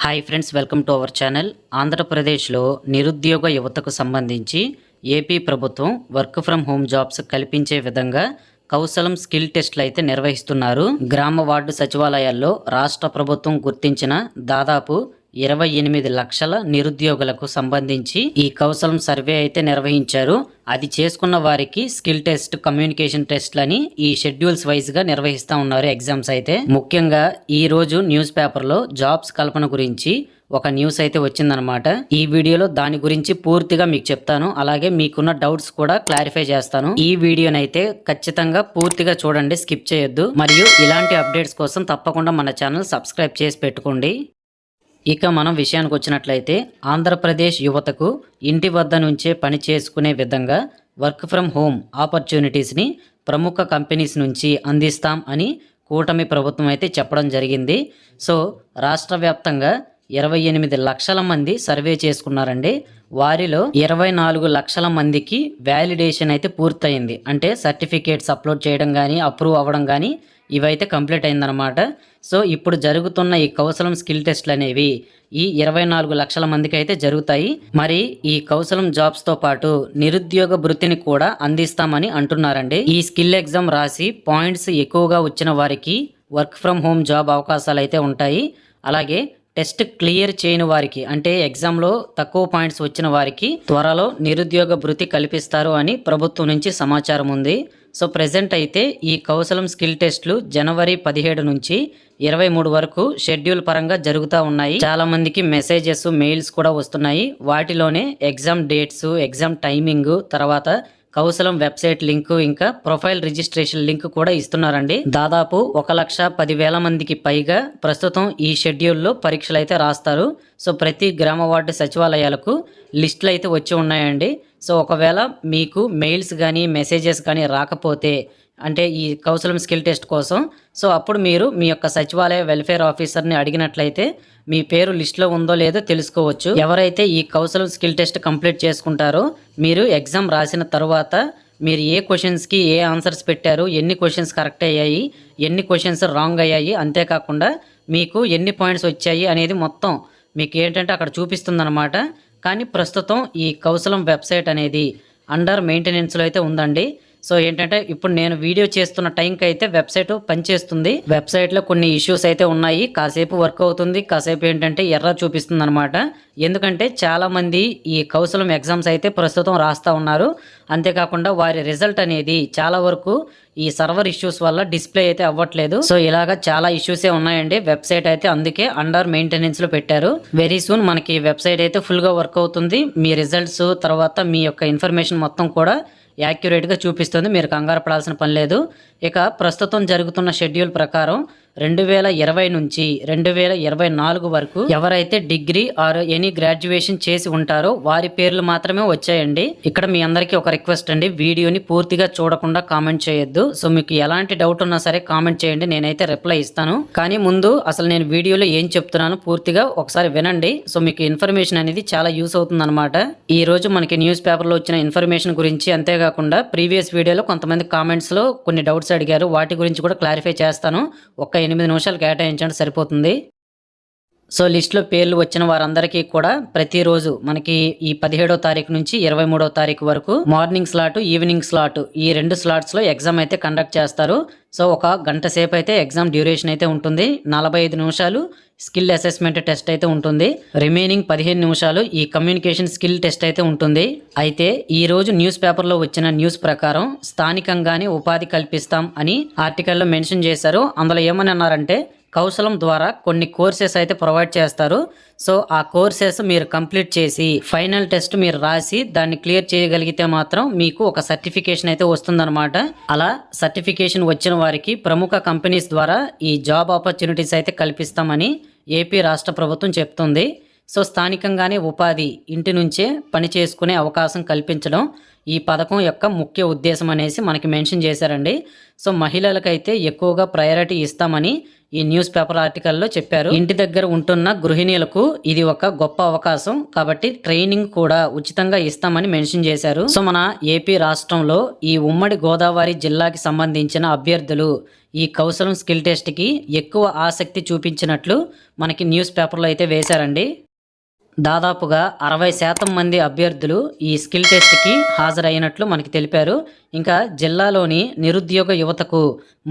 Hi friends, welcome to our channel. ఆంధ్రప్రదేశ్లో నిరుద్యోగ యువతకు సంబంధించి ఏపీ ప్రభుత్వం వర్క్ ఫ్రమ్ హోమ్ జాబ్స్ కల్పించే విధంగా కౌశలం స్కిల్ టెస్టులు అయితే నిర్వహిస్తున్నారు. గ్రామ వార్డు సచివాలయాల్లో రాష్ట్ర ప్రభుత్వం గుర్తించిన దాదాపు 28 లక్షల నిరుద్యోగులకు సంబంధించి ఈ కౌశలం సర్వే అయితే నిర్వహించారు. అది చేసుకున్న వారికి స్కిల్ టెస్ట్, కమ్యూనికేషన్ టెస్ట్లని ఈ షెడ్యూల్స్ వైజ్ గా నిర్వహిస్తూ ఉన్నారు ఎగ్జామ్స్ అయితే. ముఖ్యంగా ఈ రోజు న్యూస్ పేపర్లో జాబ్స్ కల్పన గురించి ఒక న్యూస్ అయితే వచ్చిందనమాట. ఈ వీడియోలో దాని గురించి పూర్తిగా మీకు చెప్తాను, అలాగే మీకున్న డౌట్స్ కూడా క్లారిఫై చేస్తాను. ఈ వీడియోనైతే ఖచ్చితంగా పూర్తిగా చూడండి, స్కిప్ చేయొద్దు. మరియు ఇలాంటి అప్డేట్స్ కోసం తప్పకుండా మన ఛానల్ సబ్స్క్రైబ్ చేసి పెట్టుకోండి. ఇక మనం విషయానికి వచ్చినట్లయితే, ఆంధ్రప్రదేశ్ యువతకు ఇంటి వద్ద నుంచే పని చేసుకునే విధంగా వర్క్ ఫ్రమ్ హోమ్ ఆపర్చునిటీస్ని ప్రముఖ కంపెనీస్ నుంచి అందిస్తాం అని కూటమి ప్రభుత్వం అయితే చెప్పడం జరిగింది. సో రాష్ట్ర వ్యాప్తంగా 28 లక్షల మంది సర్వే చేసుకున్నారండి. వారిలో 24 లక్షల మందికి వ్యాలిడేషన్ అయితే పూర్తయింది. అంటే సర్టిఫికేట్స్ అప్లోడ్ చేయడం కానీ, అప్రూవ్ అవ్వడం కానీ ఇవైతే కంప్లీట్ అయిందనమాట. సో ఇప్పుడు జరుగుతున్న ఈ కౌశలం స్కిల్ టెస్ట్లు అనేవి ఈ 24 లక్షల మందికి అయితే జరుగుతాయి. మరి ఈ కౌశలం జాబ్స్తో పాటు నిరుద్యోగ భృతిని కూడా అందిస్తామని అంటున్నారండి. ఈ స్కిల్ ఎగ్జామ్ రాసి పాయింట్స్ ఎక్కువగా వచ్చిన వారికి వర్క్ ఫ్రమ్ హోమ్ జాబ్ అవకాశాలు అయితే ఉంటాయి. అలాగే టెస్ట్ క్లియర్ చేయని వారికి, అంటే ఎగ్జామ్లో తక్కువ పాయింట్స్ వచ్చిన వారికి త్వరలో నిరుద్యోగ భృతి కల్పిస్తారు అని ప్రభుత్వం నుంచి సమాచారం ఉంది. సో ప్రెజెంట్ అయితే ఈ కౌశలం స్కిల్ టెస్ట్లు జనవరి 17 నుంచి 23 వరకు షెడ్యూల్ పరంగా జరుగుతూ ఉన్నాయి. చాలా మందికి మెసేజెస్, మెయిల్స్ కూడా వస్తున్నాయి. వాటిలోనే ఎగ్జామ్ డేట్స్, ఎగ్జామ్ టైమింగ్, తర్వాత కౌశలం వెబ్సైట్ లింక్, ఇంకా ప్రొఫైల్ రిజిస్ట్రేషన్ లింక్ కూడా ఇస్తున్నారండి. దాదాపు 1,10,000 మందికి పైగా ప్రస్తుతం ఈ షెడ్యూల్లో పరీక్షలు అయితే రాస్తారు. సో ప్రతి గ్రామ వార్డు సచివాలయాలకు లిస్టులు అయితే వచ్చి ఉన్నాయండి. సో ఒకవేళ మీకు మెయిల్స్ కానీ మెసేజెస్ కానీ రాకపోతే, అంటే ఈ కౌశలం స్కిల్ టెస్ట్ కోసం, సో అప్పుడు మీరు మీ యొక్క సచివాలయ వెల్ఫేర్ ఆఫీసర్ని అడిగినట్లయితే మీ పేరు లిస్ట్లో ఉందో లేదో తెలుసుకోవచ్చు. ఎవరైతే ఈ కౌశలం స్కిల్ టెస్ట్ కంప్లీట్ చేసుకుంటారో, మీరు ఎగ్జామ్ రాసిన తర్వాత మీరు ఏ క్వశ్చన్స్కి ఏ ఆన్సర్స్ పెట్టారు, ఎన్ని క్వశ్చన్స్ కరెక్ట్ అయ్యాయి, ఎన్ని క్వశ్చన్స్ రాంగ్ అయ్యాయి, అంతేకాకుండా మీకు ఎన్ని పాయింట్స్ వచ్చాయి అనేది మొత్తం మీకు ఏంటంటే అక్కడ చూపిస్తుందన్నమాట. కానీ ప్రస్తుతం ఈ కౌశలం వెబ్సైట్ అనేది అండర్ మెయింటెనెన్స్లో అయితే ఉందండి. సో ఏంటంటే ఇప్పుడు నేను వీడియో చేస్తున్న టైంకి అయితే వెబ్సైట్ పనిచేస్తుంది. వెబ్సైట్లో కొన్ని ఇష్యూస్ అయితే ఉన్నాయి. కాసేపు వర్క్ అవుతుంది, కాసేపు ఏంటంటే ఎర్ర చూపిస్తుంది అనమాట. ఎందుకంటే చాలామంది ఈ కౌశలం ఎగ్జామ్స్ అయితే ప్రస్తుతం రాస్తూ ఉన్నారు. అంతేకాకుండా వారి రిజల్ట్ అనేది చాలా వరకు ఈ సర్వర్ ఇష్యూస్ వల్ల డిస్ప్లే అయితే అవ్వట్లేదు. సో ఇలాగా చాలా ఇష్యూసే ఉన్నాయండి. వెబ్సైట్ అయితే అందుకే అండర్ మెయింటెనెన్స్ లో పెట్టారు. వెరీ సూన్ మనకి వెబ్సైట్ అయితే ఫుల్ గా వర్క్ అవుతుంది. మీ రిజల్ట్స్, తర్వాత మీ యొక్క ఇన్ఫర్మేషన్ మొత్తం కూడా యాక్యురేట్గా చూపిస్తుంది. మీరు కంగారు పడాల్సిన పని లేదు. ఇక ప్రస్తుతం జరుగుతున్న షెడ్యూల్ ప్రకారం 2020 నుంచి 2024 వరకు ఎవరైతే డిగ్రీ ఆర్ ఎనీ గ్రాడ్యుయేషన్ చేసి ఉంటారో వారి పేర్లు మాత్రమే వచ్చాయండి. ఇక్కడ మీ అందరికీ ఒక రిక్వెస్ట్ అండి, వీడియోని పూర్తిగా చూడకుండా కామెంట్ చేయొద్దు. సో మీకు ఎలాంటి డౌట్ ఉన్నా సరే కామెంట్ చేయండి, నేనైతే రిప్లై ఇస్తాను. కానీ ముందు అసలు నేను వీడియోలో ఏం చెప్తున్నాను పూర్తిగా ఒకసారి వినండి. సో మీకు ఇన్ఫర్మేషన్ అనేది చాలా యూస్ అవుతుంది అనమాట. ఈ రోజు మనకి న్యూస్ పేపర్లో వచ్చిన ఇన్ఫర్మేషన్ గురించి, అంతేకాకుండా ప్రీవియస్ వీడియోలో కొంతమంది కామెంట్స్లో కొన్ని డౌట్స్ అడిగారు, వాటి గురించి కూడా క్లారిఫై చేస్తాను. 8 నిమిషాలు కేటాయించండి, సరిపోతుంది. సో లిస్టులో పేర్లు వచ్చిన వారందరికీ కూడా ప్రతిరోజు మనకి ఈ 17వ తారీఖు నుంచి 23వ తారీఖు వరకు మార్నింగ్ స్లాట్, ఈవినింగ్ స్లాట్, ఈ 2 స్లాట్స్లో ఎగ్జామ్ అయితే కండక్ట్ చేస్తారు. సో 1 గంట సేపు అయితే ఎగ్జామ్ డ్యూరేషన్ అయితే ఉంటుంది. 45 నిమిషాలు స్కిల్ అసెస్మెంట్ టెస్ట్ అయితే ఉంటుంది. రిమైనింగ్ 15 నిమిషాలు ఈ కమ్యూనికేషన్ స్కిల్ టెస్ట్ అయితే ఉంటుంది. అయితే ఈ రోజు న్యూస్ పేపర్లో వచ్చిన న్యూస్ ప్రకారం స్థానికంగానే ఉపాధి కల్పిస్తాం అని ఆర్టికల్లో మెన్షన్ చేశారు. అందులో ఏమని అన్నారంటే, కౌశలం ద్వారా కొన్ని కోర్సెస్ అయితే ప్రొవైడ్ చేస్తారు. సో ఆ కోర్సెస్ మీరు కంప్లీట్ చేసి ఫైనల్ టెస్ట్ మీరు రాసి దాన్ని క్లియర్ చేయగలిగితే మాత్రం మీకు ఒక సర్టిఫికేషన్ అయితే వస్తుందన్నమాట. అలా సర్టిఫికేషన్ వచ్చిన వారికి ప్రముఖ కంపెనీస్ ద్వారా ఈ జాబ్ ఆపర్చునిటీస్ అయితే కల్పిస్తామని ఏపీ రాష్ట్ర ప్రభుత్వం చెప్తుంది. సో స్థానికంగానే ఉపాధి, ఇంటి నుంచే పని చేసుకునే అవకాశం కల్పించడం ఈ పథకం యొక్క ముఖ్య ఉద్దేశం అనేసి మనకి మెన్షన్ చేశారండి. సో మహిళలకైతే ఎక్కువగా ప్రయారిటీ ఇస్తామని ఈ న్యూస్ పేపర్ ఆర్టికల్లో చెప్పారు. ఇంటి దగ్గర ఉంటున్న గృహిణీలకు ఇది ఒక గొప్ప అవకాశం కాబట్టి ట్రైనింగ్ కూడా ఉచితంగా ఇస్తామని మెన్షన్ చేశారు. సో మన ఏపీ రాష్ట్రంలో ఈ ఉమ్మడి గోదావరి జిల్లాకి సంబంధించిన అభ్యర్థులు ఈ కౌశలం స్కిల్ టెస్ట్కి ఎక్కువ ఆసక్తి చూపించినట్లు మనకి న్యూస్ పేపర్లో అయితే వేశారండి. దాదాపుగా 60% మంది అభ్యర్థులు ఈ స్కిల్ టెస్ట్కి హాజరైనట్లు మనకి తెలిపారు. ఇంకా జిల్లాలోని నిరుద్యోగ యువతకు,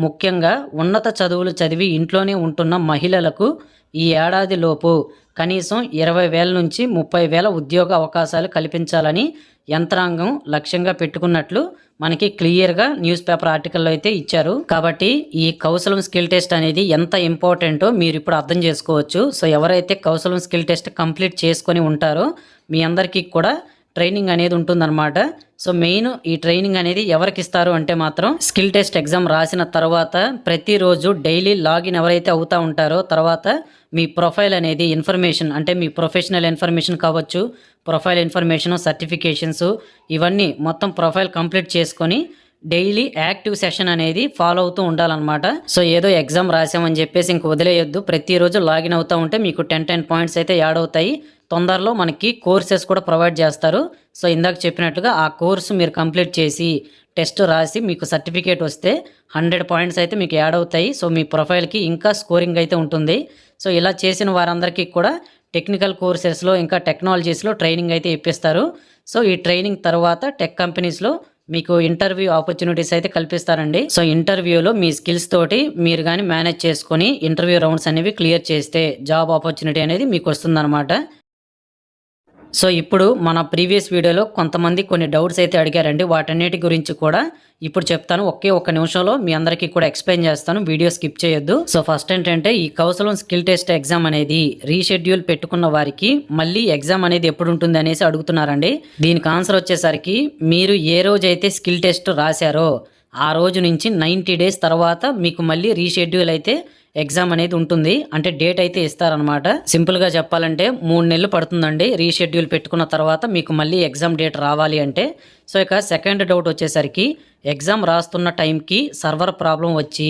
ముఖ్యంగా ఉన్నత చదువులు చదివి ఇంట్లోనే ఉంటున్న మహిళలకు ఈ ఏడాదిలోపు కనీసం 20,000 నుంచి 30,000 ఉద్యోగ అవకాశాలు కల్పించాలని యంత్రాంగం లక్ష్యంగా పెట్టుకున్నట్లు మనకి క్లియర్గా న్యూస్ పేపర్ ఆర్టికల్లో అయితే ఇచ్చారు. కాబట్టి ఈ కౌశలం స్కిల్ టెస్ట్ అనేది ఎంత ఇంపార్టెంటో మీరు ఇప్పుడు అర్థం చేసుకోవచ్చు. సో ఎవరైతే కౌశలం స్కిల్ టెస్ట్ కంప్లీట్ చేసుకొని ఉంటారో మీ అందరికీ కూడా ట్రైనింగ్ అనేది ఉంటుందన్నమాట. సో మెయిన్ ఈ ట్రైనింగ్ అనేది ఎవరికి ఇస్తారు అంటే మాత్రం స్కిల్ టెస్ట్ ఎగ్జామ్ రాసిన తర్వాత ప్రతిరోజు డైలీ లాగిన్ ఎవరైతే అవుతూ ఉంటారో తర్వాత మీ ప్రొఫైల్ అనేది ఇన్ఫర్మేషన్ అంటే మీ ప్రొఫెషనల్ ఇన్ఫర్మేషన్ కావచ్చు, ప్రొఫైల్ ఇన్ఫర్మేషన్, సర్టిఫికేషన్స్ ఇవన్నీ మొత్తం ప్రొఫైల్ కంప్లీట్ చేసుకొని డైలీ యాక్టివ్ సెషన్ అనేది ఫాలో అవుతూ ఉండాలన్నమాట. సో ఏదో ఎగ్జామ్ రాసామని చెప్పేసి ఇంక వదిలేయొద్దు. ప్రతిరోజు లాగిన్ అవుతూ ఉంటే మీకు 10 పాయింట్స్ అయితే యాడ్ అవుతాయి. తొందరలో మనకి కోర్సెస్ కూడా ప్రొవైడ్ చేస్తారు. సో ఇందాక చెప్పినట్టుగా ఆ కోర్సు మీరు కంప్లీట్ చేసి టెస్ట్ రాసి మీకు సర్టిఫికేట్ వస్తే 100 పాయింట్స్ అయితే మీకు యాడ్ అవుతాయి. సో మీ ప్రొఫైల్కి ఇంకా స్కోరింగ్ అయితే ఉంటుంది. సో ఇలా చేసిన వారందరికీ కూడా టెక్నికల్ కోర్సెస్లో ఇంకా టెక్నాలజీస్లో ట్రైనింగ్ అయితే ఇప్పిస్తారు. సో ఈ ట్రైనింగ్ తర్వాత టెక్ కంపెనీస్లో మీకు ఇంటర్వ్యూ ఆపర్చునిటీస్ అయితే కల్పిస్తారండి. సో ఇంటర్వ్యూలో మీ స్కిల్స్ తోటి మీరు కానీ మేనేజ్ చేసుకొని ఇంటర్వ్యూ రౌండ్స్ అనేవి క్లియర్ చేస్తే జాబ్ ఆపర్చునిటీ అనేది మీకు వస్తుందన్నమాట. సో ఇప్పుడు మన ప్రీవియస్ వీడియోలో కొంతమంది కొన్ని డౌట్స్ అయితే అడిగారండి. వాటన్నిటి గురించి కూడా ఇప్పుడు చెప్తాను. ఒక్క నిమిషంలో మీ అందరికీ కూడా ఎక్స్ప్లెయిన్ చేస్తాను. వీడియో స్కిప్ చేయొద్దు. సో ఫస్ట్ ఏంటంటే ఈ కౌశలం స్కిల్ టెస్ట్ ఎగ్జామ్ అనేది రీషెడ్యూల్ పెట్టుకున్న వారికి మళ్ళీ ఎగ్జామ్ అనేది ఎప్పుడు ఉంటుంది అనేసి అడుగుతున్నారండి. దీనికి ఆన్సర్ వచ్చేసరికి మీరు ఏ రోజైతే స్కిల్ టెస్ట్ రాశారో ఆ రోజు నుంచి 90 డేస్ తర్వాత మీకు మళ్ళీ రీషెడ్యూల్ అయితే ఎగ్జామ్ అనేది ఉంటుంది. అంటే డేట్ అయితే ఇస్తారనమాట. సింపుల్గా చెప్పాలంటే 3 నెలలు పడుతుందండి రీషెడ్యూల్ పెట్టుకున్న తర్వాత మీకు మళ్ళీ ఎగ్జామ్ డేట్ రావాలి అంటే. సో ఇక సెకండ్ డౌట్ వచ్చేసరికి ఎగ్జామ్ రాస్తున్న టైంకి సర్వర్ ప్రాబ్లం వచ్చి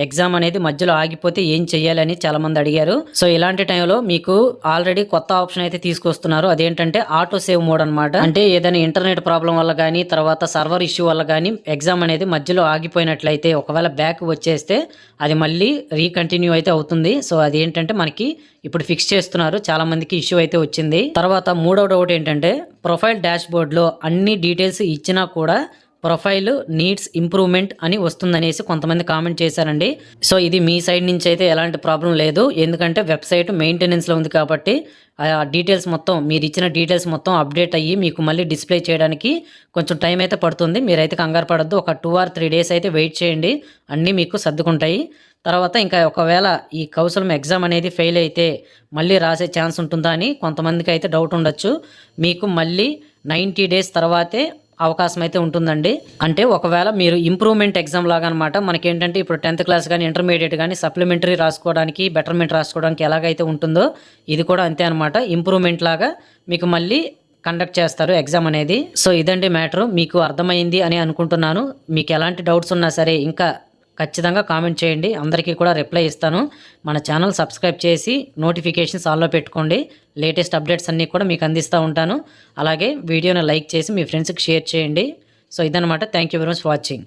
ఎగ్జామ్ అనేది మధ్యలో ఆగిపోతే ఏం చేయాలని చాలామంది అడిగారు. సో ఇలాంటి టైంలో మీకు ఆల్రెడీ కొత్త ఆప్షన్ అయితే తీసుకొస్తున్నారు. అదేంటంటే ఆటో సేవ్ మోడ్ అనమాట. అంటే ఏదైనా ఇంటర్నెట్ ప్రాబ్లం వల్ల కానీ తర్వాత సర్వర్ ఇష్యూ వల్ల కానీ ఎగ్జామ్ అనేది మధ్యలో ఆగిపోయినట్లయితే ఒకవేళ బ్యాక్ వచ్చేస్తే అది మళ్ళీ రీకంటిన్యూ అయితే అవుతుంది. సో అది ఏంటంటే మనకి ఇప్పుడు ఫిక్స్ చేస్తున్నారు. చాలా మందికి ఇష్యూ అయితే వచ్చింది. తర్వాత మూడో డౌట్ ఏంటంటే ప్రొఫైల్ డాష్ బోర్డ్లో అన్ని డీటెయిల్స్ ఇచ్చినా కూడా ప్రొఫైల్ నీడ్స్ ఇంప్రూవ్మెంట్ అని వస్తుందనేసి కొంతమంది కామెంట్ చేశారండి. సో ఇది మీ సైడ్ నుంచి అయితే ఎలాంటి ప్రాబ్లం లేదు. ఎందుకంటే వెబ్సైట్ మెయింటెనెన్స్లో ఉంది కాబట్టి ఆ డీటెయిల్స్ మొత్తం మీరు ఇచ్చిన డీటెయిల్స్ మొత్తం అప్డేట్ అయ్యి మీకు మళ్ళీ డిస్ప్లే చేయడానికి కొంచెం టైం అయితే పడుతుంది. మీరైతే కంగారు పడద్దు. ఒక 2 or 3 డేస్ అయితే వెయిట్ చేయండి. అన్నీ మీకు సర్దుకుంటాయి. తర్వాత ఇంకా ఒకవేళ ఈ కౌశలం ఎగ్జామ్ అనేది ఫెయిల్ అయితే మళ్ళీ రాసే ఛాన్స్ ఉంటుందా అని కొంతమందికి అయితే డౌట్ ఉండొచ్చు. మీకు మళ్ళీ 90 డేస్ తర్వాతే అవకాశం అయితే ఉంటుందండి. అంటే ఒకవేళ మీరు ఇంప్రూవ్మెంట్ ఎగ్జామ్ లాగా అనమాట. మనకేంటంటే ఇప్పుడు 10th క్లాస్ కానీ ఇంటర్మీడియట్ కానీ సప్లిమెంటరీ రాసుకోవడానికి బెటర్మెంట్ రాసుకోవడానికి ఎలాగైతే ఉంటుందో ఇది కూడా అంతే అనమాట. ఇంప్రూవ్మెంట్ లాగా మీకు మళ్ళీ కండక్ట్ చేస్తారు ఎగ్జామ్ అనేది. సో ఇదండి మ్యాటర్. మీకు అర్థమైంది అని అనుకుంటున్నాను. మీకు ఎలాంటి డౌట్స్ ఉన్నా సరే ఇంకా ఖచ్చితంగా కామెంట్ చేయండి. అందరికీ కూడా రిప్లై ఇస్తాను. మన ఛానల్ సబ్స్క్రైబ్ చేసి నోటిఫికేషన్స్ ఆన్లో పెట్టుకోండి. లేటెస్ట్ అప్డేట్స్ అన్నీ కూడా మీకు అందిస్తూ ఉంటాను. అలాగే వీడియోని లైక్ చేసి మీ ఫ్రెండ్స్కి షేర్ చేయండి. సో ఇదనమాట. Thank you very much for watching.